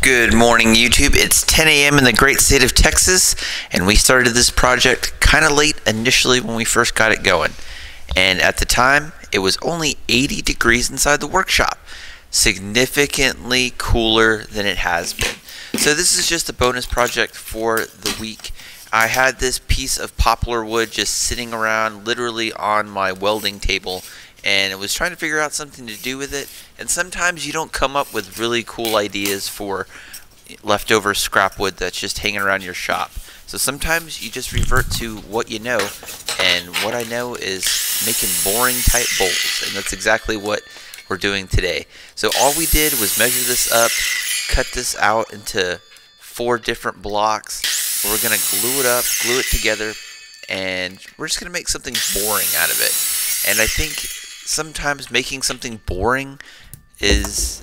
Good morning, YouTube. It's 10 a.m. in the great state of Texas, and we started this project kind of late initially when we first got it going. And at the time, it was only 80 degrees inside the workshop, significantly cooler than it has been. So this is just a bonus project for the week. I had this piece of poplar wood just sitting around literally on my welding table, and I was trying to figure out something to do with it. And sometimes you don't come up with really cool ideas for leftover scrap wood that's just hanging around your shop. So sometimes you just revert to what you know, and what I know is making boring type bowls, and that's exactly what we're doing today. So all we did was measure this up, cut this out into 4 different blocks. We're going to glue it up, glue it together, and we're just going to make something boring out of it. And I think sometimes making something boring is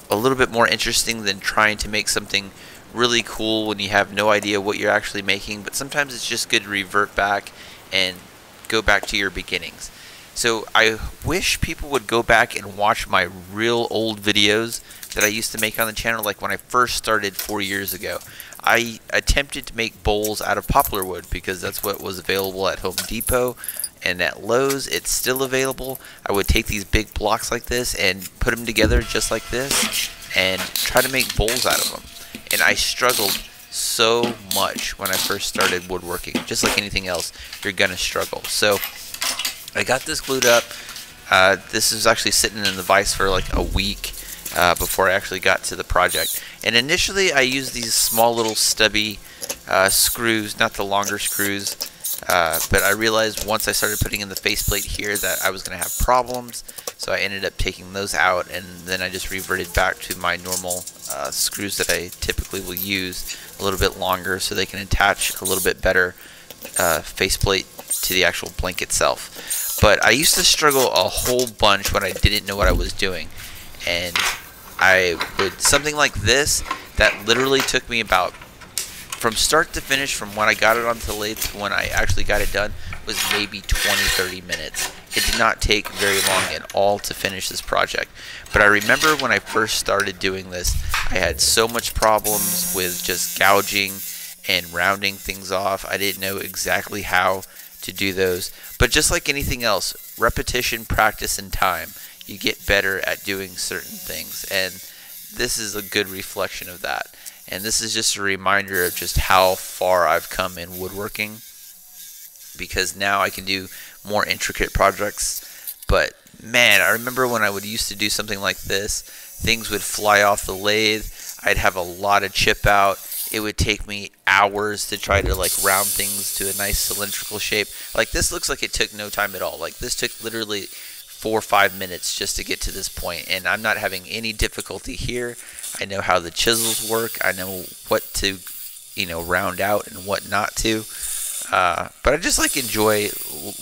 a little bit more interesting than trying to make something really cool when you have no idea what you're actually making. But sometimes it's just good to revert back and go back to your beginnings. So I wish people would go back and watch my real old videos that I used to make on the channel, like when I first started 4 years ago. I attempted to make bowls out of poplar wood because that's what was available at Home Depot. And at Lowe's, it's still available. I would take these big blocks like this and put them together just like this and try to make bowls out of them. And I struggled so much when I first started woodworking. Just like anything else, you're going to struggle. So I got this glued up. This is actually sitting in the vise for like a week before I actually got to the project. And initially, I used these small little stubby screws, not the longer screws. But I realized once I started putting in the faceplate here that I was going to have problems, so I ended up taking those out, and then I just reverted back to my normal screws that I typically will use, a little bit longer so they can attach a little bit better faceplate to the actual blank itself. But I used to struggle a whole bunch when I didn't know what I was doing, and I would something like this that literally took me about from start to finish, from when I got it onto the lathe to when I actually got it done, was maybe 20-30 minutes. It did not take very long at all to finish this project. But I remember when I first started doing this, I had so much problems with just gouging and rounding things off. I didn't know exactly how to do those. But just like anything else, repetition, practice, and time, you get better at doing certain things. And this is a good reflection of that. And this is just a reminder of just how far I've come in woodworking, because now I can do more intricate projects. But man, I remember when I would used to do something like this, things would fly off the lathe. I'd have a lot of chip out. It would take me hours to try to like round things to a nice cylindrical shape. Like this looks like it took no time at all. Like this took literally 4 or 5 minutes just to get to this point, and I'm not having any difficulty here. I know how the chisels work. I know what to, round out and what not to. But I just like enjoy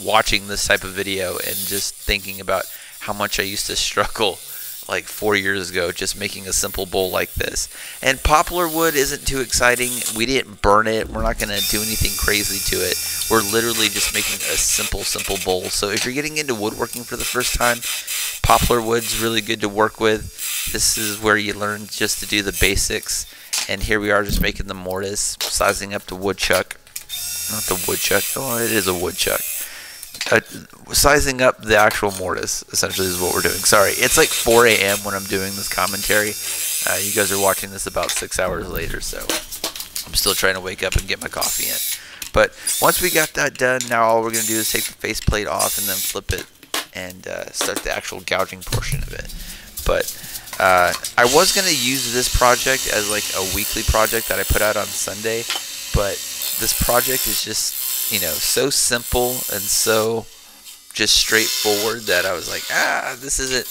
watching this type of video and just thinking about how much I used to struggle like 4 years ago just making a simple bowl like this. And poplar wood isn't too exciting. We didn't burn it. We're not going to do anything crazy to it. We're literally just making a simple bowl. So if you're getting into woodworking for the first time, poplar wood's really good to work with. This is where you learn just to do the basics. And here we are just making the mortise, sizing up the woodchuck. Not the woodchuck. Oh, it is a woodchuck. Sizing up the actual mortise, essentially, is what we're doing. Sorry, it's like 4 a.m. when I'm doing this commentary. You guys are watching this about 6 hours later, so I'm still trying to wake up and get my coffee in. But once we got that done, now all we're going to do is take the faceplate off and then flip it and start the actual gouging portion of it. But I was going to use this project as like a weekly project that I put out on Sunday, but this project is just, so simple and so just straightforward that I was like, this isn't,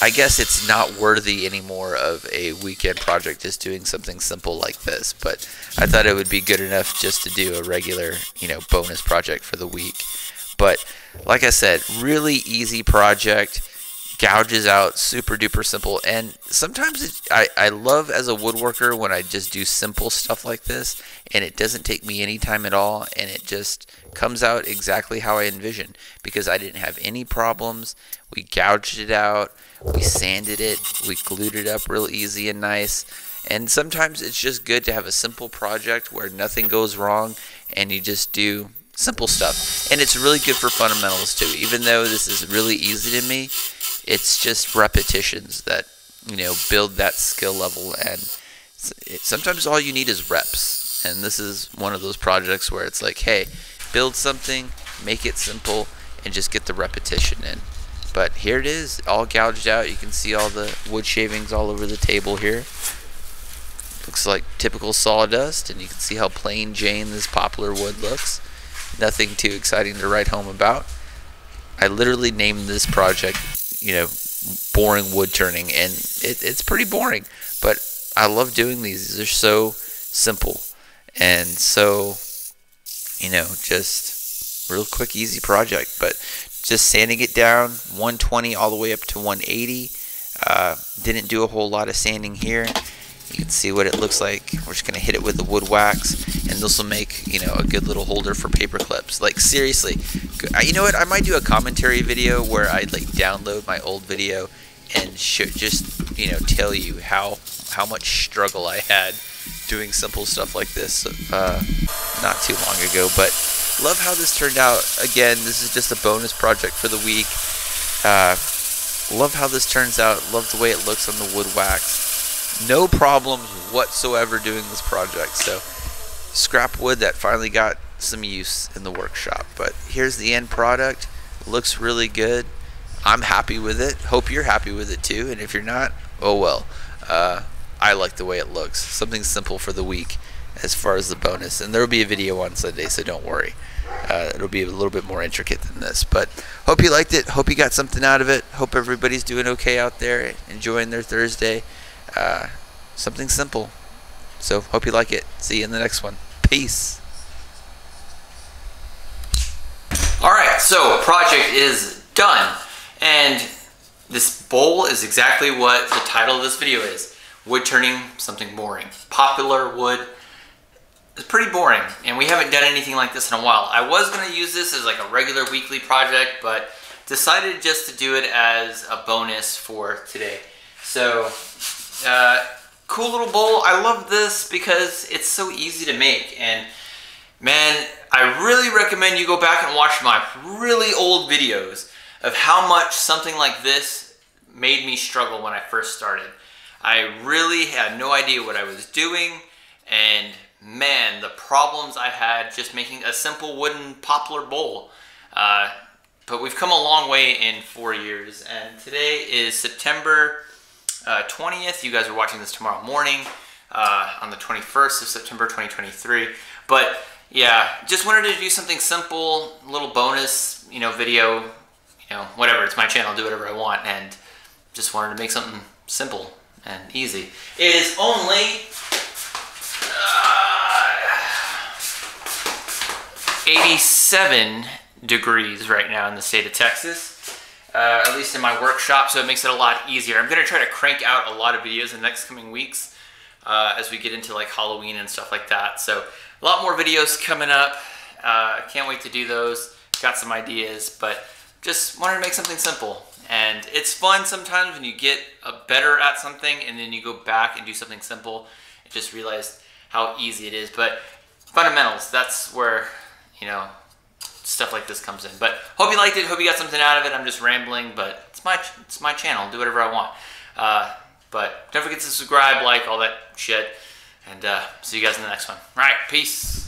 I guess it's not worthy anymore of a weekend project, just doing something simple like this. But I thought it would be good enough just to do a regular, bonus project for the week. But like I said, really easy project. Gouges out, super duper simple. And sometimes I love as a woodworker when I just do simple stuff like this and it doesn't take me any time at all and it just comes out exactly how I envisioned, because I didn't have any problems. We gouged it out, we sanded it, we glued it up real easy and nice, And sometimes it's just good to have a simple project where nothing goes wrong and you just do simple stuff. And it's really good for fundamentals too. Even though this is really easy to me, it's just repetitions that, build that skill level. And sometimes all you need is reps. And this is one of those projects where it's like, hey, build something, make it simple, and just get the repetition in. But here it is, all gouged out. You can see all the wood shavings all over the table here. Looks like typical sawdust, and you can see how plain Jane this poplar wood looks. Nothing too exciting to write home about. I literally named this project, boring wood turning, and it's pretty boring, but I love doing these. These are so simple and so, just real quick, easy project. But just sanding it down 120 all the way up to 180. Didn't do a whole lot of sanding here. You can see what it looks like. We're just gonna hit it with the wood wax, and this will make a good little holder for paper clips. Like, seriously, you know what? I might do a commentary video where I download my old video and just tell you how much struggle I had doing simple stuff like this not too long ago. But love how this turned out. Again, this is just a bonus project for the week. Love how this turns out. Love the way it looks on the wood wax. No problems whatsoever doing this project. So scrap wood that finally got some use in the workshop. But here's the end product. Looks really good. I'm happy with it. Hope you're happy with it too. And if you're not, oh well. I like the way it looks. Something simple for the week as far as the bonus. And there will be a video on Sunday, so don't worry. It'll be a little bit more intricate than this. But hope you liked it. Hope you got something out of it. Hope everybody's doing okay out there, enjoying their Thursday. Something simple. So hope you like it. See you in the next one. Peace. Alright, so project is done. And this bowl is exactly what the title of this video is. Wood turning, something boring. Popular wood. It's pretty boring, and we haven't done anything like this in a while. I was going to use this as a regular weekly project, but decided just to do it as a bonus for today. So, cool little bowl. I love this because it's so easy to make, and man, I really recommend you go back and watch my really old videos of how much something like this made me struggle when I first started. I really had no idea what I was doing, and man, the problems I had just making a simple wooden poplar bowl. But we've come a long way in 4 years, and today is September 20th. You guys are watching this tomorrow morning on the 21st of September 2023. But yeah, just wanted to do something simple, a little bonus, video, whatever. It's my channel, do whatever I want, and just wanted to make something simple and easy. It is only 87 degrees right now in the state of Texas, at least in my workshop, so it makes it a lot easier. I'm going to try to crank out a lot of videos in the next coming weeks as we get into Halloween and stuff like that. So a lot more videos coming up. Can't wait to do those. Got some ideas, but just wanted to make something simple. And it's fun sometimes when you get better at something and then you go back and do something simple and just realize how easy it is. But fundamentals, that's where, stuff like this comes in. But hope you liked it. Hope you got something out of it. I'm just rambling, but it's my channel. Do whatever I want. But don't forget to subscribe, like, all that shit. And see you guys in the next one. All right, peace.